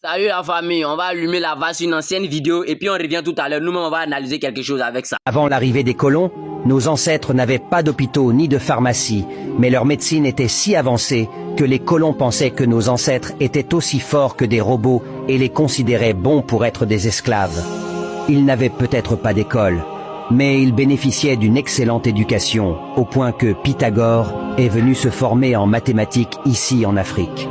Salut la famille, on va allumer la vache, une ancienne vidéo et puis on revient tout à l'heure. Nous-mêmes, on va analyser quelque chose avec ça. Avant l'arrivée des colons, nos ancêtres n'avaient pas d'hôpitaux ni de pharmacie, mais leur médecine était si avancée que les colons pensaient que nos ancêtres étaient aussi forts que des robots et les considéraient bons pour être des esclaves. Ils n'avaient peut-être pas d'école, mais ils bénéficiaient d'une excellente éducation, au point que Pythagore est venu se former en mathématiques ici en Afrique.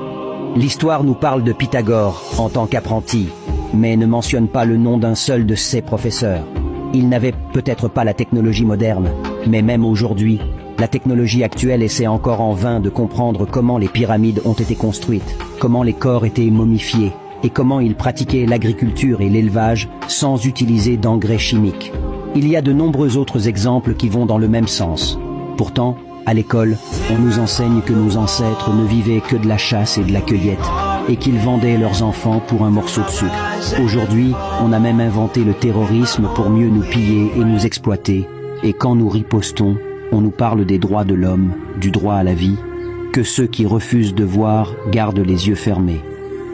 L'histoire nous parle de Pythagore en tant qu'apprenti, mais ne mentionne pas le nom d'un seul de ses professeurs. Il n'avait peut-être pas la technologie moderne, mais même aujourd'hui, la technologie actuelle essaie encore en vain de comprendre comment les pyramides ont été construites, comment les corps étaient momifiés, et comment ils pratiquaient l'agriculture et l'élevage sans utiliser d'engrais chimiques. Il y a de nombreux autres exemples qui vont dans le même sens. Pourtant, à l'école, on nous enseigne que nos ancêtres ne vivaient que de la chasse et de la cueillette, et qu'ils vendaient leurs enfants pour un morceau de sucre. Aujourd'hui, on a même inventé le terrorisme pour mieux nous piller et nous exploiter. Et quand nous ripostons, on nous parle des droits de l'homme, du droit à la vie, que ceux qui refusent de voir gardent les yeux fermés.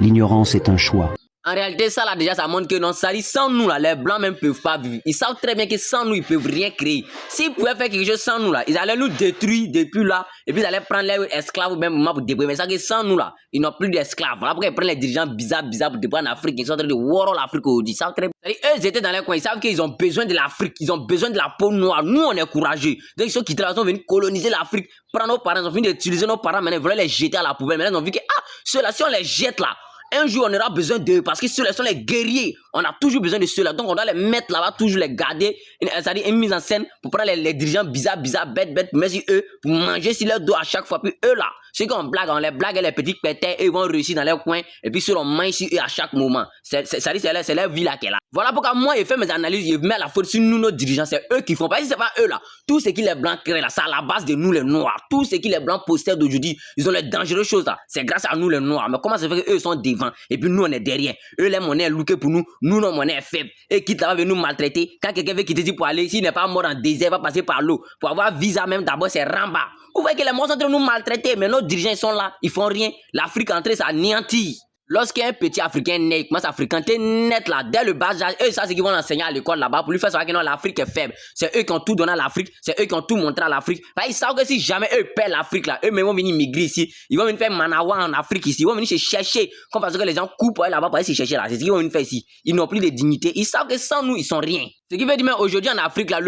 L'ignorance est un choix. En réalité, ça là déjà, ça montre que non, ça dit sans nous là, les blancs même peuvent pas vivre. Ils savent très bien que sans nous, ils peuvent rien créer. S'ils pouvaient faire quelque chose sans nous là, ils allaient nous détruire depuis là, et puis ils allaient prendre les esclaves ou même pour débrouiller. Mais ça que sans nous là, ils n'ont plus d'esclaves. Voilà pourquoi ils prennent les dirigeants bizarres pour débrouiller en Afrique. Ils sont en train de war l'Afrique aujourd'hui. Ils savent très bien. Eux, ils étaient dans les coins, ils savent qu'ils ont besoin de l'Afrique, ils ont besoin de la peau noire. Nous, on est courageux. Donc ils sont quittés là, ils sont venus coloniser l'Afrique, prendre nos parents, ils ont fini d'utiliser nos parents, maintenant ils voulaient les jeter à la poubelle. Maintenant ils ont vu que ceux-là, si on les jette là, un jour, on aura besoin d'eux parce que ceux-là sont les guerriers. On a toujours besoin de ceux-là. Donc, on doit les mettre là-bas, toujours les garder. C'est-à-dire une mise en scène pour prendre les dirigeants bizarres, bêtes, mais si eux, pour manger sur leur dos à chaque fois. Puis eux là, ceux qu'on blague, on les blague et les petits pétins, eux, ils vont réussir dans leur coin. Et puis, ceux-là, on mange sur eux à chaque moment. C'est leur vie là qu'elle a. Voilà pourquoi moi, je fais mes analyses, je mets la faute sur nous, nos dirigeants. C'est eux qui font. Parce que c'est pas eux là. Tout ce que les blancs créent là, c'est à la base de nous, les noirs. Tout ce que les blancs possèdent aujourd'hui, ils ont les dangereuses choses là. C'est grâce à nous, les noirs. Mais comment ça fait qu'eux sont devant? Et puis nous, on est derrière. Eux, les monnaies looké pour nous. Nous, nos monnaies faibles. Et quitte là-bas, nous maltraiter. Quand quelqu'un veut quitter ici pour aller, s'il n'est pas mort en désert, il va passer par l'eau. Pour avoir visa même, d'abord, c'est Ramba. Vous voyez que les morts sont en train de nous maltraiter. Mais nos dirigeants, ils sont là. Ils font rien. L'Afrique est en train de s'anéantir. Lorsqu'un petit Africain naît, il commence à fréquenter net là, dès le bas âge, eux, ça c'est qu'ils vont l'enseigner à l'école là-bas pour lui faire savoir que non, l'Afrique est faible. C'est eux qui ont tout donné à l'Afrique, c'est eux qui ont tout montré à l'Afrique. Ils savent que si jamais eux perdent l'Afrique là, eux-mêmes vont venir migrer ici, ils vont venir faire Manawa en Afrique ici, ils vont venir se chercher, comme parce que les gens coupent pour aller là-bas pour aller se chercher là, c'est ce qu'ils vont venir faire ici. Ils n'ont plus de dignité, ils savent que sans nous, ils sont rien. Ce qui veut dire, mais aujourd'hui en Afrique là,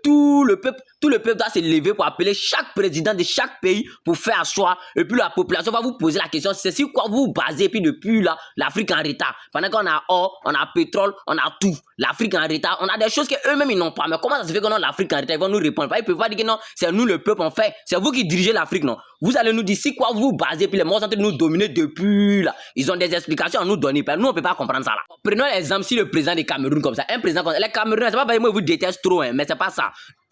tout le peuple doit se lever pour appeler chaque président de chaque pays pour faire asseoir, et puis la population va vous poser la question, c'est sur quoi vous vous basez, et puis depuis là, l'Afrique en retard. Pendant qu'on a or, on a pétrole, on a tout. L'Afrique en retard, on a des choses qu'eux-mêmes ils n'ont pas. Mais comment ça se fait qu'on a l'Afrique en retard? Ils vont nous répondre. Ils peuvent pas dire que non, c'est nous le peuple en fait. C'est vous qui dirigez l'Afrique, non? Vous allez nous dire si quoi vous vous basez, puis les morts sont en train de nous dominer depuis là. Ils ont des explications à nous donner. Nous, on peut pas comprendre ça là. Prenons l'exemple si le président du Cameroun comme ça. Un président comme ça. Les Camerounais, c'est pas parce que moi je vous déteste trop, hein, mais c'est pas ça.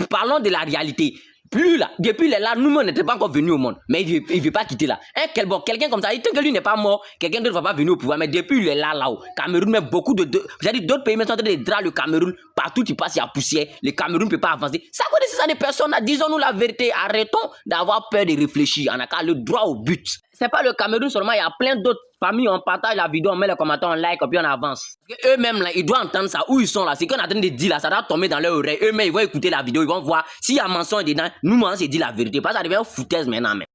Parlons de la réalité. Plus là, depuis il est là, nous on n'était pas encore venus au monde, mais il veut pas quitter là. Quelqu'un comme ça, il tant que lui n'est pas mort, quelqu'un d'autre va pas venir au pouvoir, mais depuis il est là-haut. Cameroun, mais beaucoup j'ai-à-dire d'autres pays, mais sont en train de draper le Cameroun, partout il passe, il y a poussière, le Cameroun ne peut pas avancer. Ça connaît ça des personnes, disons-nous la vérité, arrêtons d'avoir peur de réfléchir, on a qu'à le droit au but. C'est pas le Cameroun seulement, il y a plein d'autres familles, on partage la vidéo, on met les commentaires, on like, et puis on avance. Eux-mêmes là, ils doivent entendre ça, où ils sont là, c'est qu'on est en train de dire là, ça doit tomber dans leur oreille. Eux-mêmes, ils vont écouter la vidéo, ils vont voir s'il y a mensonge dedans, nous, on s'est dit la vérité, parce que ça devient une foutaise maintenant. Mais.